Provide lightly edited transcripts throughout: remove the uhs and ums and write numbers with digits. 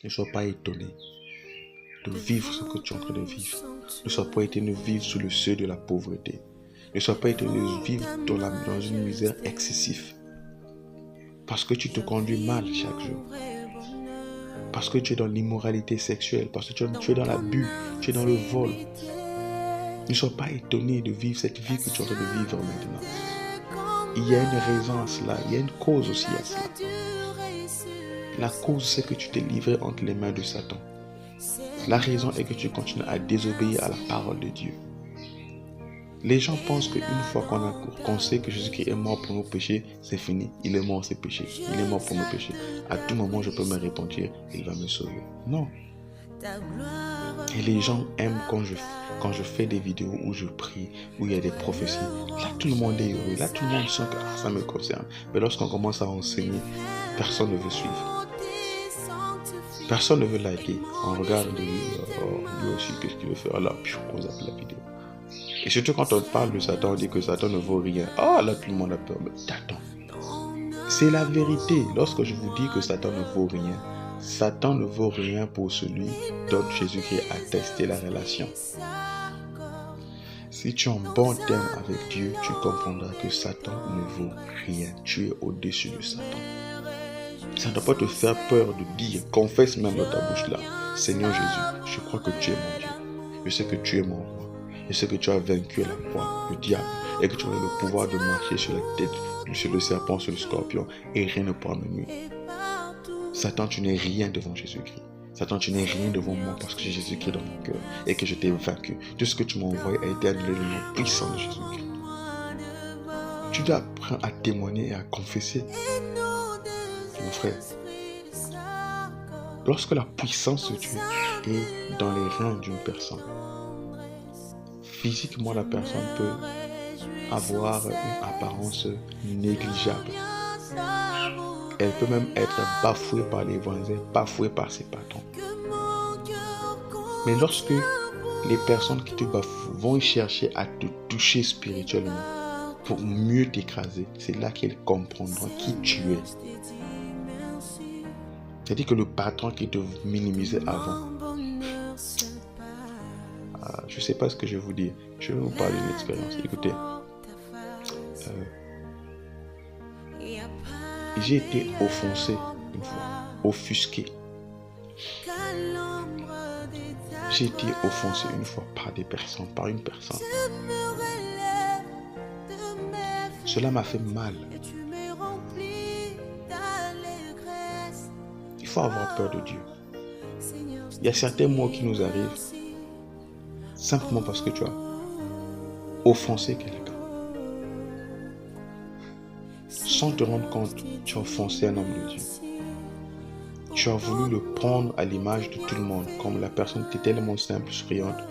Ne sois pas étonné de vivre ce que tu es en train de vivre. Ne sois pas étonné de vivre sous le seuil de la pauvreté. Ne sois pas étonné de vivre dans une misère excessive. Parce que tu te conduis mal chaque jour. Parce que tu es dans l'immoralité sexuelle. Parce que tu es dans l'abus. Tu es dans le vol. Ne sois pas étonné de vivre cette vie que tu es en train de vivre maintenant. Il y a une raison à cela. Il y a une cause aussi à cela. La cause, c'est que tu t'es livré entre les mains de Satan. La raison est que tu continues à désobéir à la parole de Dieu. Les gens pensent qu'une fois qu'on sait que Jésus-Christ est mort pour nos péchés, c'est fini. Il est mort ses péchés. Il est mort pour nos péchés. À tout moment, je peux me repentir et il va me sauver. Non. Et les gens aiment quand je fais des vidéos où je prie, où il y a des prophéties. Là, tout le monde est heureux. Là, tout le monde sent que ça me concerne. Mais lorsqu'on commence à enseigner, personne ne veut suivre. Personne ne veut liker. On regarde lui aussi, qu'est-ce qu'il veut faire là, on zappe la vidéo. Et surtout quand on parle de Satan, on dit que Satan ne vaut rien. Ah, là, tout le monde a peur. Mais attends. C'est la vérité. Lorsque je vous dis que Satan ne vaut rien, Satan ne vaut rien pour celui dont Jésus-Christ a testé la relation. Si tu es en bon terme avec Dieu, tu comprendras que Satan ne vaut rien. Tu es au-dessus de Satan. Ça ne doit pas te faire peur de dire, confesse même dans ta bouche là, Seigneur Jésus, je crois que tu es mon Dieu. Je sais que tu es mon roi. Je sais que tu as vaincu la croix, le diable, et que tu as le pouvoir de marcher sur la tête, sur le serpent, sur le scorpion, et rien ne pourra me nuire. Satan, tu n'es rien devant Jésus-Christ. Satan, tu n'es rien devant moi parce que j'ai Jésus-Christ dans mon cœur et que je t'ai vaincu. Tout ce que tu m'as envoyé a été annulé le nom puissant de Jésus-Christ. Tu dois apprendre à témoigner et à confesser. Mon frère, lorsque la puissance de Dieu est dans les reins d'une personne, physiquement la personne peut avoir une apparence négligeable. Elle peut même être bafouée par les voisins, bafouée par ses patrons. Mais lorsque les personnes qui te bafouent vont chercher à te toucher spirituellement pour mieux t'écraser, c'est là qu'elles comprendront qui tu es. C'est-à-dire que le patron qui te minimisait avant, je ne sais pas ce que je vais vous dire. Je vais vous parler d'une expérience. Écoutez, j'ai été offensé une fois, offusqué. J'ai été offensé une fois par une personne. Cela m'a fait mal. Il faut avoir peur de Dieu. Il y a certains mots qui nous arrivent simplement parce que tu as offensé quelqu'un. Sans te rendre compte, tu as offensé un homme de Dieu. Tu as voulu le prendre à l'image de tout le monde, comme la personne était tellement simple, souriante.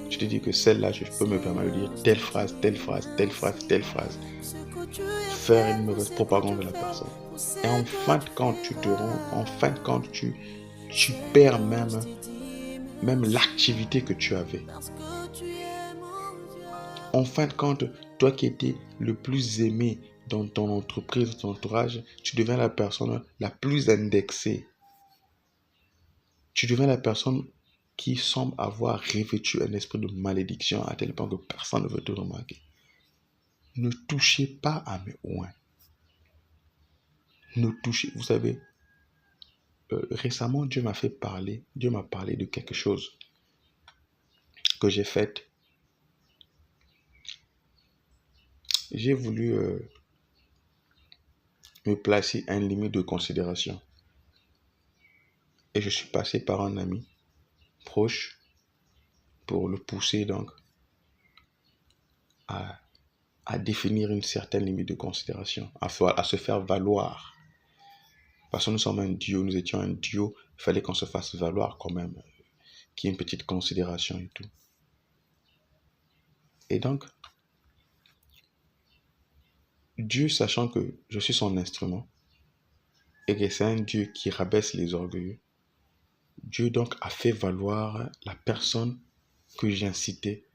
Tu te dis que celle-là, je peux me permettre de dire telle phrase, telle phrase, telle phrase, telle phrase. Faire une mauvaise propagande de la personne. Et en fin de compte, tu perds même l'activité que tu avais. En fin de compte, toi qui étais le plus aimé dans ton entreprise, dans ton entourage, tu deviens la personne la plus indexée. Tu deviens la personne qui semble avoir revêtu un esprit de malédiction à tel point que personne ne veut te remarquer. Ne touchez pas à mes oins. Ne touchez, vous savez, récemment, Dieu m'a parlé de quelque chose que j'ai fait. J'ai voulu me placer à une limite de considération. Et je suis passé par un ami proche pour le pousser donc à définir une certaine limite de considération, à se faire valoir. Parce que nous sommes un duo, nous étions un duo, il fallait qu'on se fasse valoir quand même, qu'il y ait une petite considération et tout. Et donc, Dieu, sachant que je suis son instrument, et que c'est un Dieu qui rabaisse les orgueilleux, Dieu donc a fait valoir la personne que j'incitais.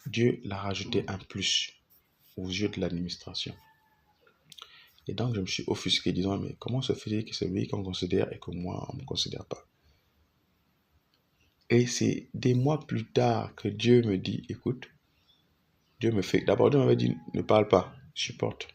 Dieu l'a rajouté un plus aux yeux de l'administration. Et donc, je me suis offusqué, disant, mais comment se fait-il que c'est lui qu'on considère et que moi, on ne me considère pas? Et c'est des mois plus tard que Dieu me dit, écoute, Dieu m'avait dit, ne parle pas, supporte.